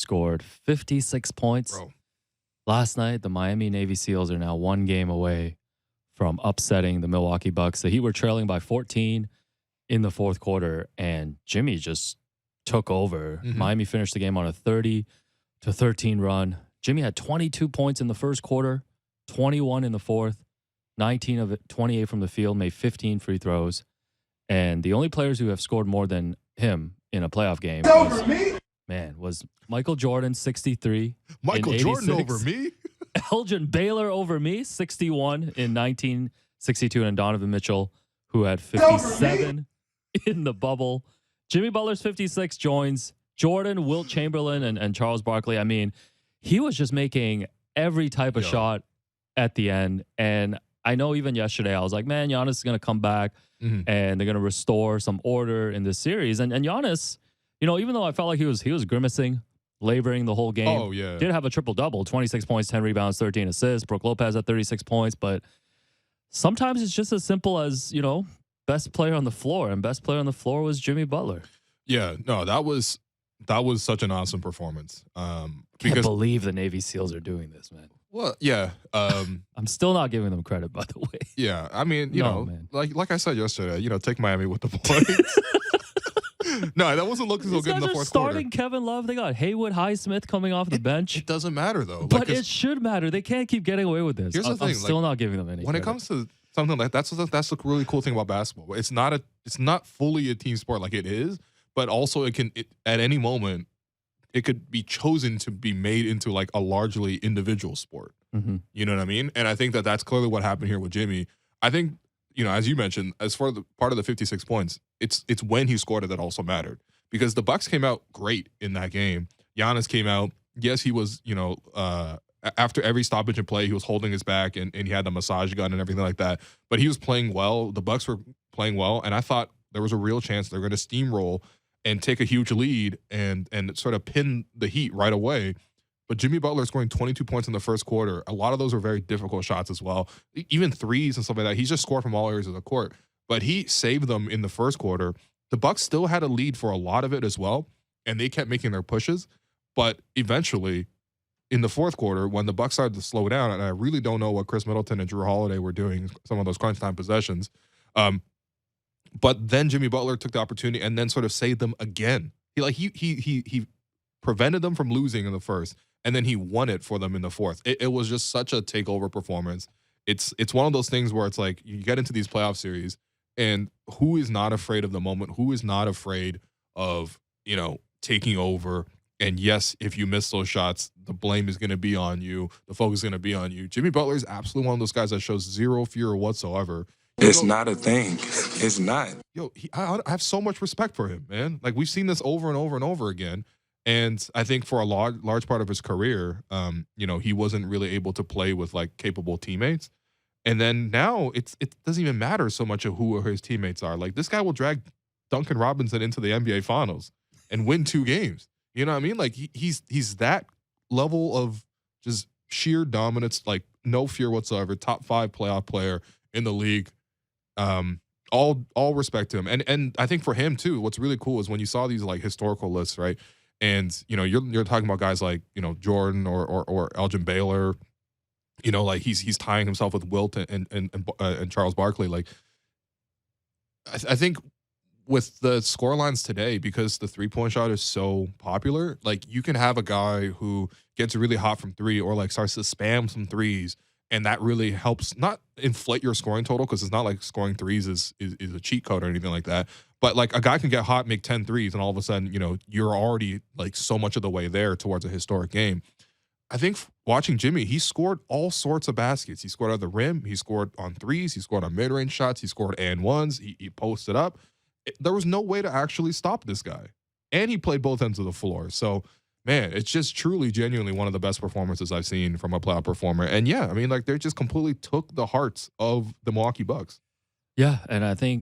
scored 56 points. Bro. Last night, the Miami Navy SEALs are now one game away from upsetting the Milwaukee Bucks. The Heat were trailing by 14 in the fourth quarter, and Jimmy just took over. Miami finished the game on a 30-13 run. Jimmy had 22 points in the first quarter, 21 in the fourth, 19 of it, 28 from the field, made 15 free throws. And the only players who have scored more than him in a playoff game was Michael Jordan, 63. Michael Jordan over me? Elgin Baylor over me, 61 in 1962. And Donovan Mitchell, who had 57 in the bubble. Jimmy Butler's 56 joins. Jordan, Wilt Chamberlain, and Charles Barkley. I mean, he was just making every type of shot at the end. And I know even yesterday I was like, man, Giannis is going to come back and they're going to restore some order in this series. And Giannis, even though I felt like he was grimacing, laboring the whole game, did have a triple-double, 26 points, 10 rebounds, 13 assists. Brook Lopez at 36 points. But sometimes it's just as simple as, best player on the floor. And best player on the floor was Jimmy Butler. Yeah, no, that was such an awesome performance. Can't believe the Navy SEALs are doing this, man. Well, yeah. I'm still not giving them credit, by the way. Yeah, I mean, man. like I said yesterday, take Miami with the points. No, that wasn't looking so good in the fourth quarter. Starting Kevin Love. They got Haywood Highsmith coming off the bench. It doesn't matter, though. But it should matter. They can't keep getting away with this. Here's the thing. I'm still not giving them any when credit. it comes to something like that's the really cool thing about basketball. It's not fully a team sport like it is, but also at any moment, it could be chosen to be made into like a largely individual sport. You know what I mean? And I think that's clearly what happened here with Jimmy. I think, as you mentioned, as far as the part of the 56 points, it's when he scored it that also mattered, because the Bucks came out great in that game. Giannis came out. Yes, he was, after every stoppage and play, he was holding his back and he had the massage gun and everything like that. But he was playing well. The Bucks were playing well. And I thought there was a real chance they're going to steamroll and take a huge lead and sort of pin the Heat right away. But Jimmy Butler scoring 22 points in the first quarter. A lot of those were very difficult shots as well. Even threes and stuff like that. He's just scored from all areas of the court. But he saved them in the first quarter. The Bucks still had a lead for a lot of it as well, and they kept making their pushes. But eventually, in the fourth quarter, when the Bucks started to slow down, and I really don't know what Chris Middleton and Drew Holiday were doing, some of those crunch time possessions, but then Jimmy Butler took the opportunity and then sort of saved them again. He prevented them from losing in the first, and then he won it for them in the fourth. It was just such a takeover performance. It's one of those things where it's like you get into these playoff series, and who is not afraid of the moment? Who is not afraid of, taking over? And yes, if you miss those shots, the blame is going to be on you. The focus is going to be on you. Jimmy Butler is absolutely one of those guys that shows zero fear whatsoever. It's not a thing. It's not. I have so much respect for him, man. Like, we've seen this over and over and over again. And I think for a large part of his career, he wasn't really able to play with like capable teammates. And then now it doesn't even matter so much of who his teammates are. Like, this guy will drag Duncan Robinson into the NBA Finals and win 2 games. You know what I mean? Like, he's that level of just sheer dominance, like no fear whatsoever. Top 5 playoff player in the league. All respect to him. And I think for him too, what's really cool is when you saw these like historical lists, right? And you're talking about guys like Jordan or Elgin Baylor. Like he's tying himself with Wilt and Charles Barkley. Like, I think with the scorelines today, because the 3-point shot is so popular, like you can have a guy who gets really hot from 3 or like starts to spam some threes, and that really helps not inflate your scoring total, because it's not like scoring threes is a cheat code or anything like that. But like a guy can get hot, make 10 threes, and all of a sudden, you're already like so much of the way there towards a historic game. I think watching Jimmy, he scored all sorts of baskets. He scored at the rim. He scored on threes. He scored on mid-range shots. He scored and ones. He posted up. There was no way to actually stop this guy. And he played both ends of the floor. So, man, it's just truly, genuinely one of the best performances I've seen from a playoff performer. And yeah, I mean, like, they just completely took the hearts of the Milwaukee Bucks. Yeah, and I think